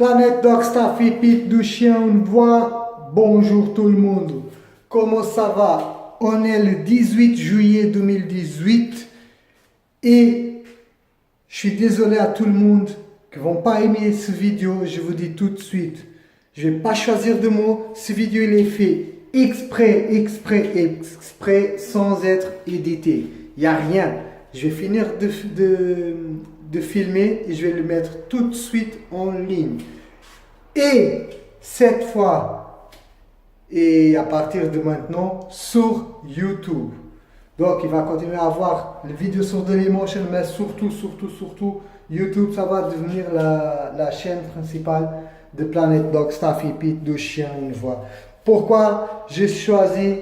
Planète Dog Staffy Pete du chien une voix. Bonjour tout le monde. Comment ça va? On est le 18 juillet 2018 et je suis désolé à tout le monde qui ne vont pas aimer cette vidéo. Je vous dis tout de suite, je ne vais pas choisir de mots. Ce vidéo il est fait exprès, sans être édité. Il n'y a rien. Je vais finir de filmer et je vais le mettre tout de suite en ligne. Et cette fois, et à partir de maintenant, sur YouTube. Donc, il va continuer à avoir les vidéos sur Dailymotion, mais surtout, YouTube, ça va devenir la chaîne principale de Planète Dog Staffy Pete de chien une voix. Pourquoi j'ai choisi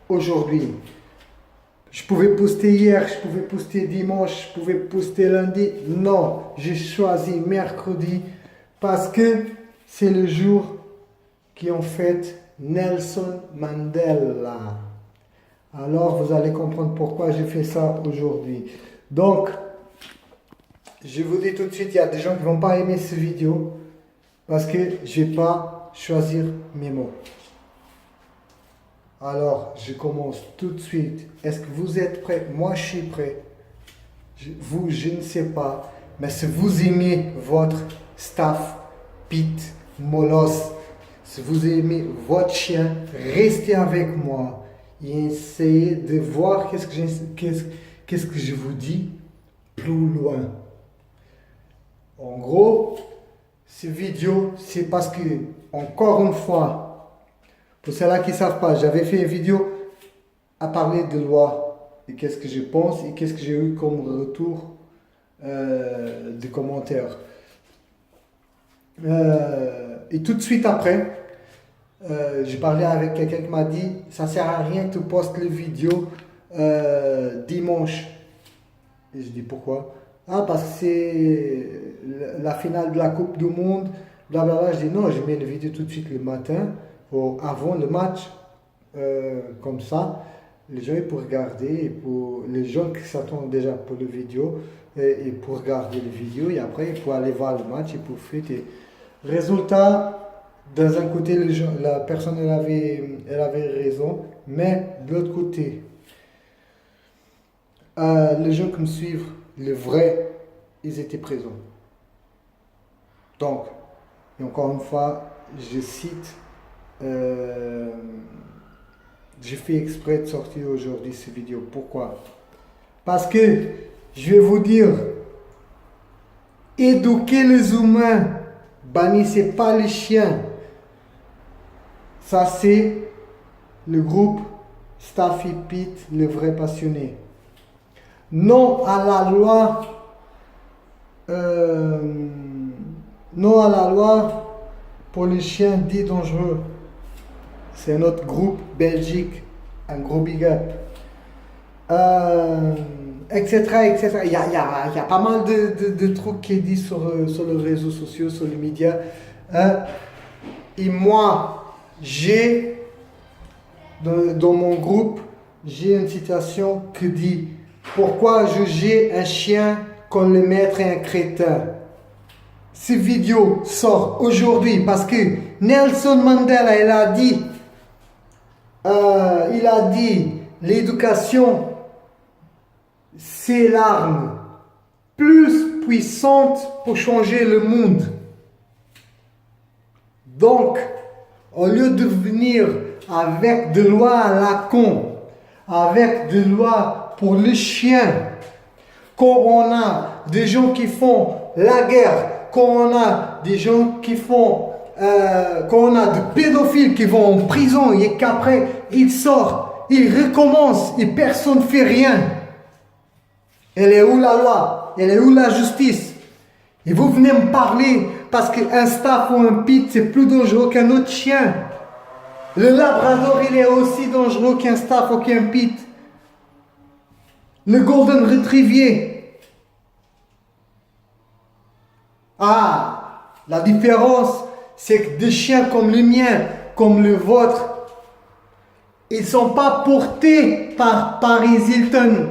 aujourd'hui? Je pouvais poster hier, je pouvais poster dimanche, je pouvais poster lundi. Non, j'ai choisi mercredi parce que c'est le jour qui ont fait Nelson Mandela. Alors vous allez comprendre pourquoi j'ai fait ça aujourd'hui. Donc, je vous dis tout de suite, il y a des gens qui ne vont pas aimer cette vidéo parce que je ne vais pas choisir mes mots. Alors, je commence tout de suite. Est-ce que vous êtes prêts? Moi, je suis prêt. Vous, je ne sais pas. Mais si vous aimez votre staff, Pete, Molos, si vous aimez votre chien, restez avec moi et essayez de voir qu'est-ce que je vous dis plus loin. En gros, cette vidéo, c'est parce que, encore une fois, pour ceux-là qui ne savent pas, j'avais fait une vidéo à parler de loi et qu'est-ce que je pense et qu'est-ce que j'ai eu comme retour de commentaires. Et tout de suite après, j'ai parlé avec quelqu'un qui m'a dit « ça ne sert à rien que tu postes les vidéos dimanche ». Et je dis « pourquoi ?» « Ah, parce que c'est la finale de la Coupe du Monde, blablabla. » Je dis « non, je mets les vidéos tout de suite le matin. » Avant le match, comme ça, les gens pour regarder, et pour les gens qui s'attendent déjà pour les vidéos, et pour regarder les vidéos, et après pour aller voir le match et pour fêter. Résultat, dans un côté, la personne elle avait raison, mais de l'autre côté, les gens qui me suivent, les vrais, ils étaient présents. Donc, et encore une fois, je cite. J'ai fait exprès de sortir aujourd'hui cette vidéo. Pourquoi? Parce que je vais vous dire, éduquer les humains, bannissez pas les chiens. Ça c'est le groupe Staffy Pete, le vrai passionné. Non à la loi. Non à la loi pour les chiens dits dangereux. C'est notre groupe Belgique, un gros big up, etc. Il y a pas mal de trucs qui est dit sur les réseaux sociaux, sur les médias. Et moi, j'ai, dans mon groupe, j'ai une citation qui dit « Pourquoi juger un chien quand le maître est un crétin ?» Cette vidéo sort aujourd'hui parce que Nelson Mandela, il a dit, l'éducation, c'est l'arme plus puissante pour changer le monde. Donc, au lieu de venir avec des lois à la con, avec des lois pour les chiens, quand on a des gens qui font la guerre, quand on a des gens qui font... quand on a des pédophiles qui vont en prison et qu'après ils sortent, ils recommencent et personne ne fait rien. Elle est où la loi? Elle est où la justice? Et vous venez me parler parce qu'un staff ou un pit c'est plus dangereux qu'un autre chien. Le labrador il est aussi dangereux qu'un staff ou qu'un pit. Le golden retriever. Ah, la différence c'est que des chiens comme le mien, comme le vôtre, ils ne sont pas portés par Paris Hilton.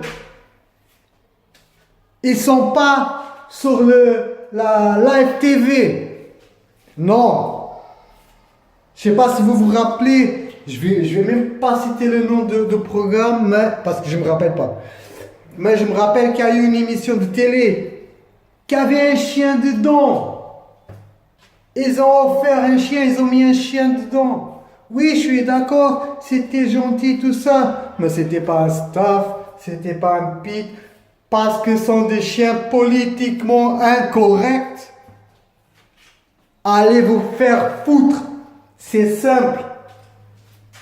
Ils ne sont pas sur la live TV. Non. Je sais pas si vous vous rappelez, je vais même pas citer le nom de programme, mais, parce que je me rappelle pas. Mais je me rappelle qu'il y a eu une émission de télé, qu'il y avait un chien dedans. Ils ont offert un chien, ils ont mis un chien dedans. Oui, je suis d'accord, c'était gentil tout ça, mais c'était pas un staff, c'était pas un pit, parce que ce sont des chiens politiquement incorrects. Allez vous faire foutre, c'est simple.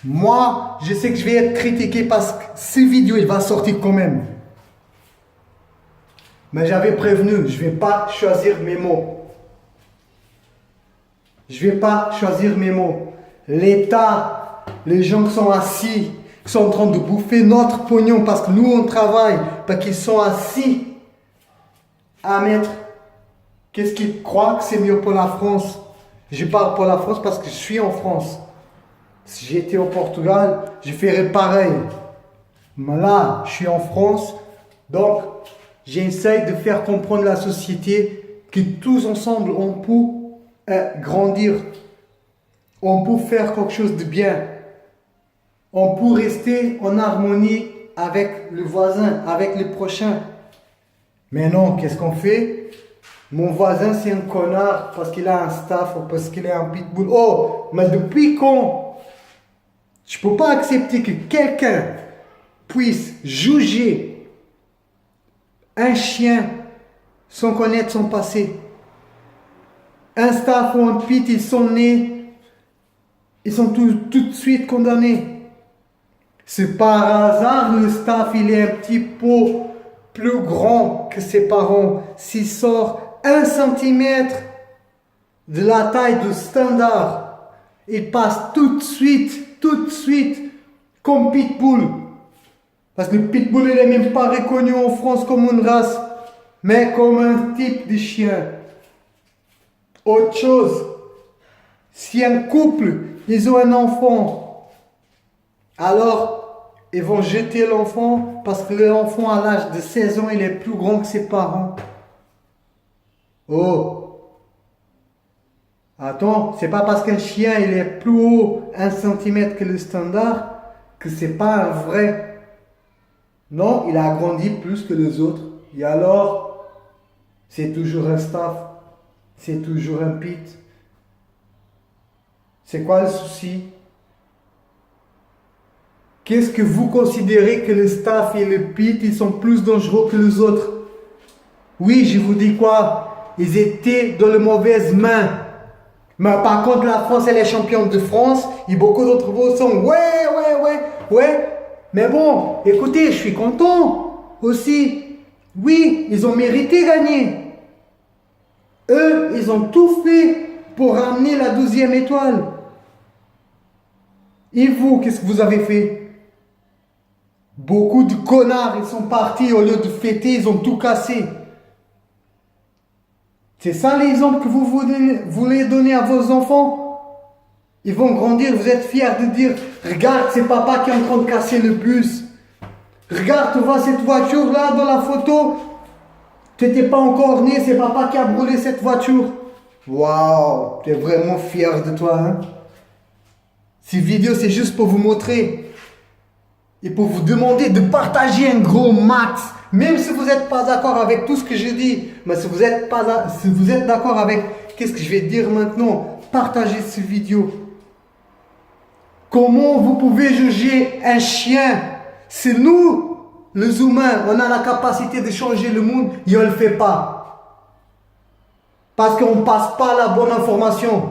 Moi, je sais que je vais être critiqué parce que ce vidéo, il va sortir quand même. Mais j'avais prévenu, je ne vais pas choisir mes mots. Je ne vais pas choisir mes mots. L'État, les gens qui sont assis, qui sont en train de bouffer notre pognon parce que nous on travaille, parce qu'ils sont assis à mettre. Qu'est-ce qu'ils croient que c'est mieux pour la France? Je parle pour la France parce que je suis en France. Si j'étais au Portugal, je ferais pareil. Mais là, je suis en France, donc j'essaye de faire comprendre à la société que tous ensemble, on peut grandir. On peut faire quelque chose de bien. On peut rester en harmonie avec le voisin, avec les prochains. Mais non, qu'est-ce qu'on fait? Mon voisin, c'est un connard parce qu'il a un staff ou parce qu'il est un pitbull. Oh, mais depuis quand? Je ne peux pas accepter que quelqu'un puisse juger un chien sans connaître son passé. Un staff ou un pit, ils sont nés, ils sont tout de suite condamnés. C'est par hasard le staff, il est un petit peu plus grand que ses parents. S'il sort 1 centimètre de la taille de standard, il passe tout de suite, comme pitbull. Parce que le pitbull, il n'est même pas reconnu en France comme une race, mais comme un type de chien. Autre chose, si un couple, ils ont un enfant, alors ils vont jeter l'enfant parce que l'enfant à l'âge de 16 ans, il est plus grand que ses parents. Oh! Attends, c'est pas parce qu'un chien il est plus haut 1 centimètre que le standard que c'est pas un vrai. Non, il a grandi plus que les autres. Et alors, c'est toujours un staff, c'est toujours un pit. C'est quoi le souci? Qu'est-ce que vous considérez que le staff et le pit, ils sont plus dangereux que les autres? Oui, je vous dis quoi? Ils étaient dans les mauvaises mains. Mais par contre, la France, elle est championne de France. Et beaucoup d'entre vous sont ouais. Mais bon, écoutez, je suis content aussi. Oui, ils ont mérité gagner. Eux, ils ont tout fait pour ramener la 12e étoile. Et vous, qu'est-ce que vous avez fait? Beaucoup de connards, ils sont partis au lieu de fêter, ils ont tout cassé. C'est ça l'exemple que vous voulez donner à vos enfants? Ils vont grandir, vous êtes fiers de dire, regarde, c'est papa qui est en train de casser le bus. Regarde, tu vois cette voiture là dans la photo? Tu n'étais pas encore né, c'est papa qui a brûlé cette voiture. Waouh, tu es vraiment fier de toi, hein? Ces vidéos, c'est juste pour vous montrer et pour vous demander de partager un gros max. Même si vous n'êtes pas d'accord avec tout ce que je dis, mais si vous êtes d'accord avec qu'est-ce que je vais dire maintenant, partagez cette vidéo. Comment vous pouvez juger un chien? C'est nous, les humains, on a la capacité de changer le monde et on ne le fait pas. Parce qu'on ne passe pas la bonne information.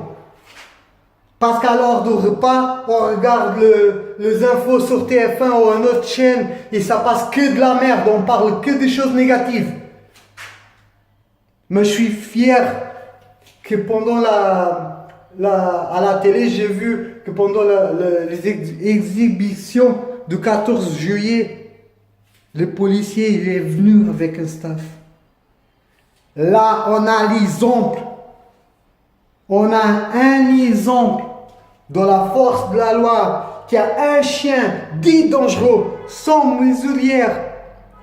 Parce qu'à l'heure du repas, on regarde les infos sur TF1 ou une autre chaîne et ça passe que de la merde, on parle que des choses négatives. Mais je suis fier que pendant à la télé, j'ai vu que pendant les exhibitions du 14 juillet, le policier il est venu avec un staff. Là, on a l'exemple. On a un exemple dans la force de la loi qu'il y a un chien dit dangereux, sans mesurière,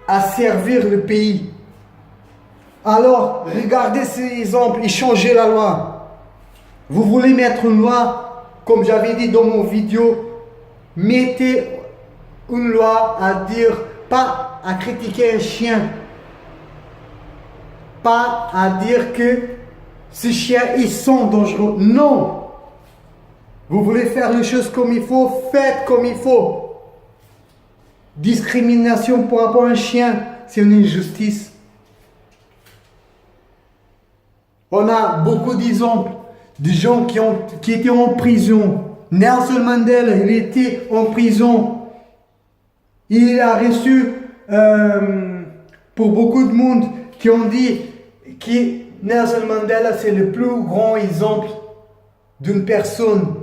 à servir le pays. Alors, regardez ces exemples et changez la loi. Vous voulez mettre une loi, comme j'avais dit dans mon vidéo, mettez une loi à dire, pas à critiquer un chien, pas à dire que ces chiens, ils sont dangereux. Non! Vous voulez faire les choses comme il faut, faites comme il faut. Discrimination pour rapport à un chien, c'est une injustice. On a beaucoup d'exemples de gens qui étaient en prison. Nelson Mandela, il était en prison. Il a reçu, pour beaucoup de monde qui ont dit que Nelson Mandela, c'est le plus grand exemple d'une personne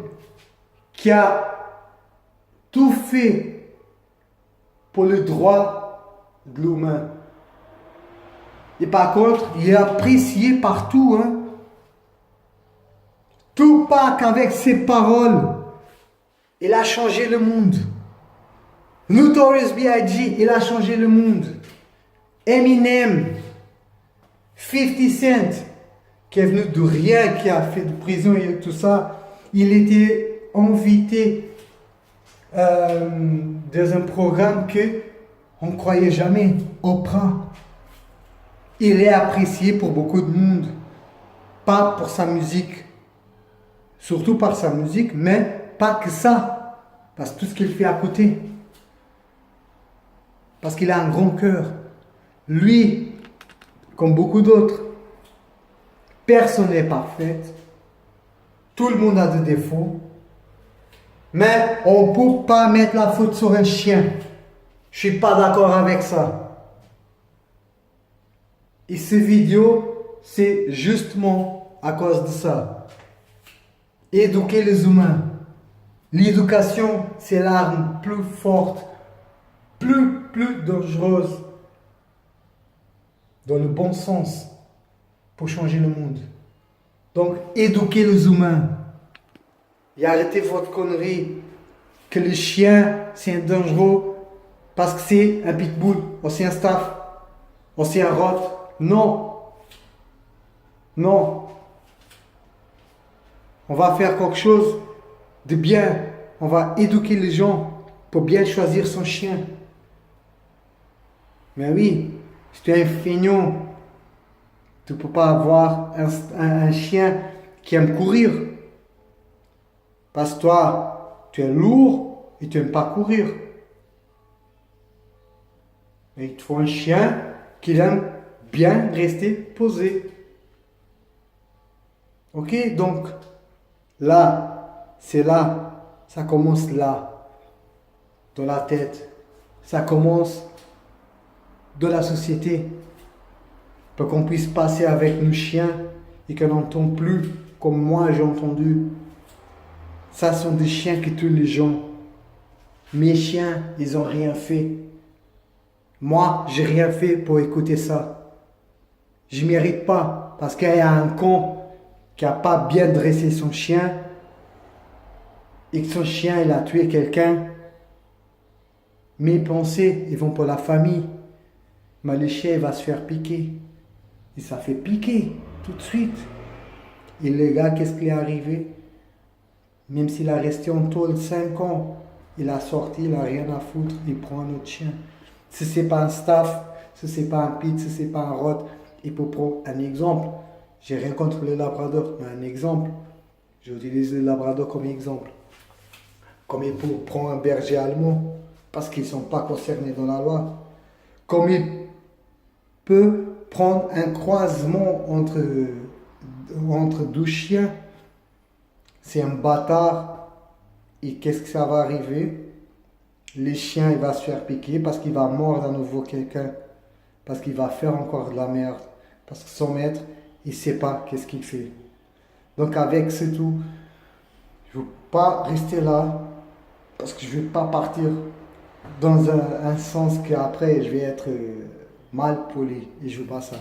qui a tout fait pour le droit de l'humain. Et par contre, il est apprécié partout. Hein? Tout pas qu'avec ses paroles, il a changé le monde. Notorious B.I.G., il a changé le monde. Eminem, 50 Cent, qui est venu de rien, qui a fait de prison et tout ça, il était invité dans un programme que on ne croyait jamais, Oprah. Il est apprécié pour beaucoup de monde, pas pour sa musique, surtout par sa musique, mais pas que ça, parce que tout ce qu'il fait à côté, parce qu'il a un grand cœur. Lui, comme beaucoup d'autres, personne n'est parfait, tout le monde a des défauts, mais on ne peut pas mettre la faute sur un chien. Je ne suis pas d'accord avec ça. Et cette vidéo, c'est justement à cause de ça. Éduquer les humains. L'éducation, c'est l'arme plus forte, plus dangereuse, dans le bon sens, pour changer le monde. Donc, éduquer les humains. Et arrêtez votre connerie que le chien, c'est un dangereux parce que c'est un pitbull, ou c'est un staff, ou c'est un rot. Non. Non. On va faire quelque chose de bien. On va éduquer les gens pour bien choisir son chien. Mais oui, si tu es un feignant, tu ne peux pas avoir un chien qui aime courir. Parce que toi, tu es lourd et tu n'aimes pas courir. Mais il te faut un chien qui aime bien rester posé. Ok, donc là, c'est là, ça commence là, dans la tête. Ça commence de la société. Pour qu'on puisse passer avec nos chiens et qu'on n'entend plus comme moi j'ai entendu. Ça sont des chiens qui tuent les gens. Mes chiens, ils n'ont rien fait. Moi, j'ai rien fait pour écouter ça. Je ne mérite pas parce qu'il y a un con qui n'a pas bien dressé son chien et que son chien il a tué quelqu'un. Mes pensées, ils vont pour la famille. Mais le chien il va se faire piquer. Et ça fait piquer tout de suite. Et le gars, qu'est-ce qui est arrivé? Même s'il a resté en tôle 5 ans, il a sorti, il n'a rien à foutre, il prend un autre chien. Si ce n'est pas un staff, si ce n'est pas un pit, si ce n'est pas un rot, il peut prendre un exemple. J'ai rien contre le labrador, mais un exemple. J'utilise le labrador comme exemple. Comme il peut prendre un berger allemand, parce qu'ils ne sont pas concernés dans la loi. Comme il peut prendre un croisement entre deux chiens. C'est un bâtard. Et qu'est-ce que ça va arriver? Le chien, il va se faire piquer parce qu'il va mordre à nouveau quelqu'un. Parce qu'il va faire encore de la merde. Parce que son maître, il ne sait pas qu'est-ce qu'il fait. Donc avec ce tout, je ne veux pas rester là. Parce que je ne veux pas partir dans un sens qu'après, je vais être mal poli. Et je ne veux pas ça.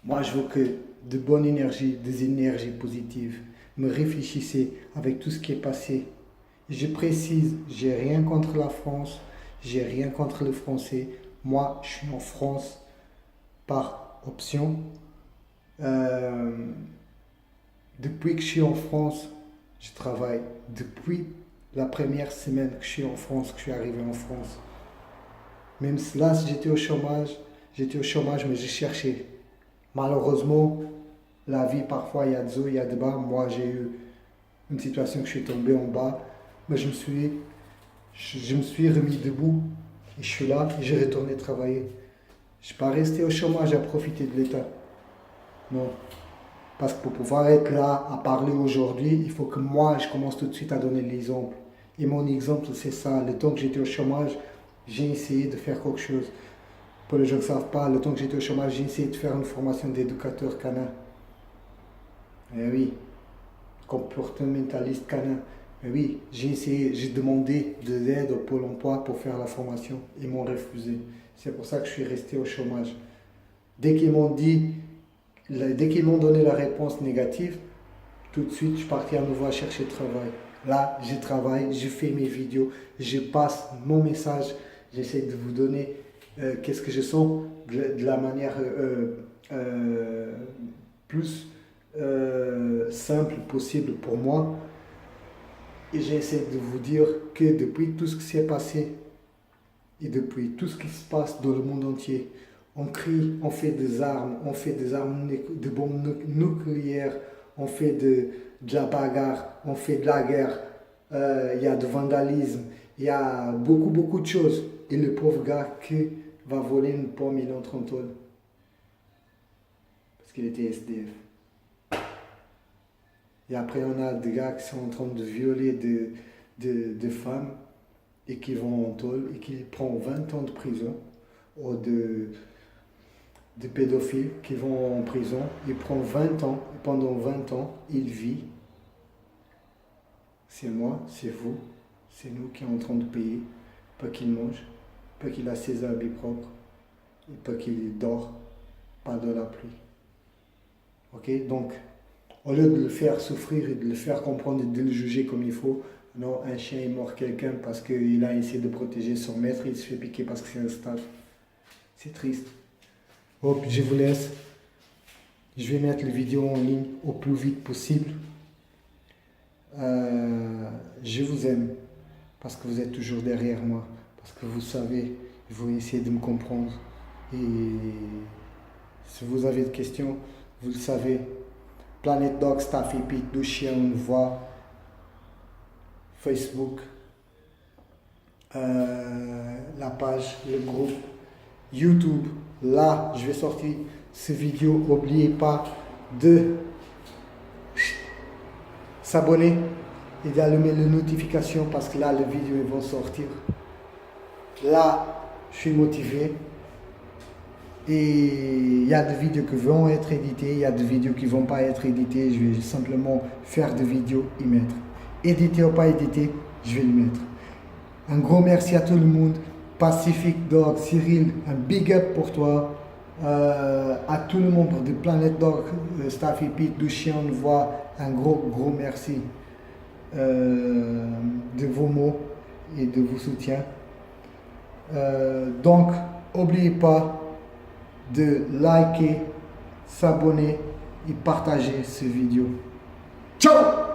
Moi, je veux que de bonnes énergies, des énergies positives. Me réfléchissez avec tout ce qui est passé. Je précise, j'ai rien contre la France, j'ai rien contre le français. Moi, je suis en France par option. De depuis que je suis en France, je travaille. Depuis la première semaine que je suis en France, que je suis arrivé en France. Même si là, si j'étais au chômage, mais j'ai cherché. Malheureusement, la vie, parfois, il y a des hauts, il y a des bas. Moi, j'ai eu une situation que je suis tombé en bas, mais je me suis remis debout et je suis là et j'ai retourné travailler. Je ne suis pas resté au chômage à profiter de l'État. Non. Parce que pour pouvoir être là à parler aujourd'hui, il faut que moi, je commence tout de suite à donner l'exemple. Et mon exemple, c'est ça. Le temps que j'étais au chômage, j'ai essayé de faire quelque chose. Pour les gens qui ne savent pas, le temps que j'étais au chômage, j'ai essayé de faire une formation d'éducateur canin. Eh oui, comportementaliste canin. Eh oui, j'ai essayé, j'ai demandé de l'aide au Pôle emploi pour faire la formation. Ils m'ont refusé. C'est pour ça que je suis resté au chômage. Dès qu'ils m'ont donné la réponse négative, tout de suite, je partais à nouveau à chercher travail. Là, je travaille, je fais mes vidéos, je passe mon message, j'essaie de vous donner qu'est-ce que je sens de la manière plus simple possible pour moi. Et j'essaie de vous dire que depuis tout ce qui s'est passé et depuis tout ce qui se passe dans le monde entier, on crie, on fait des armes, de bombes nucléaires, on fait de la bagarre, on fait de la guerre, il y a du vandalisme, il y a beaucoup de choses. Et le pauvre gars qui va voler une pomme, il entre en tôle. Parce qu'il était SDF. Et après, on a des gars qui sont en train de violer des femmes et qui vont en tôle et qui prennent 20 ans de prison. Ou de pédophiles qui vont en prison. Ils prennent 20 ans et pendant 20 ans, ils vivent. C'est moi, c'est vous, c'est nous qui sommes en train de payer. Pas qu'il mange, pas qu'il a ses habits propres, et pas qu'il dort, pas de la pluie. Ok, donc, au lieu de le faire souffrir et de le faire comprendre et de le juger comme il faut, non, un chien est mort quelqu'un parce qu'il a essayé de protéger son maître et il se fait piquer parce que c'est un staff. C'est triste. Hop, je vous laisse. Je vais mettre les vidéos en ligne au plus vite possible. Je vous aime parce que vous êtes toujours derrière moi, parce que vous savez, vous essayez de me comprendre. Et si vous avez des questions, vous le savez. Planet Dog, Staff Epic, deux chiens, une voix, Facebook, la page, le groupe, YouTube. Là, je vais sortir ces vidéos. N'oubliez pas de s'abonner et d'allumer les notifications parce que là, les vidéos vont sortir. Là, je suis motivé. Et il y a des vidéos qui vont être éditées, il y a des vidéos qui ne vont pas être éditées. Je vais simplement faire des vidéos et mettre. Édité ou pas édité, je vais le mettre. Un gros merci à tout le monde. Pacific Dog, Cyril, un big up pour toi. À tout le membre de Planet Dog, Staff Epic, du chien, on voit un gros merci de vos mots et de vos soutiens. Donc, n'oubliez pas de liker, s'abonner et partager cette vidéo. Ciao!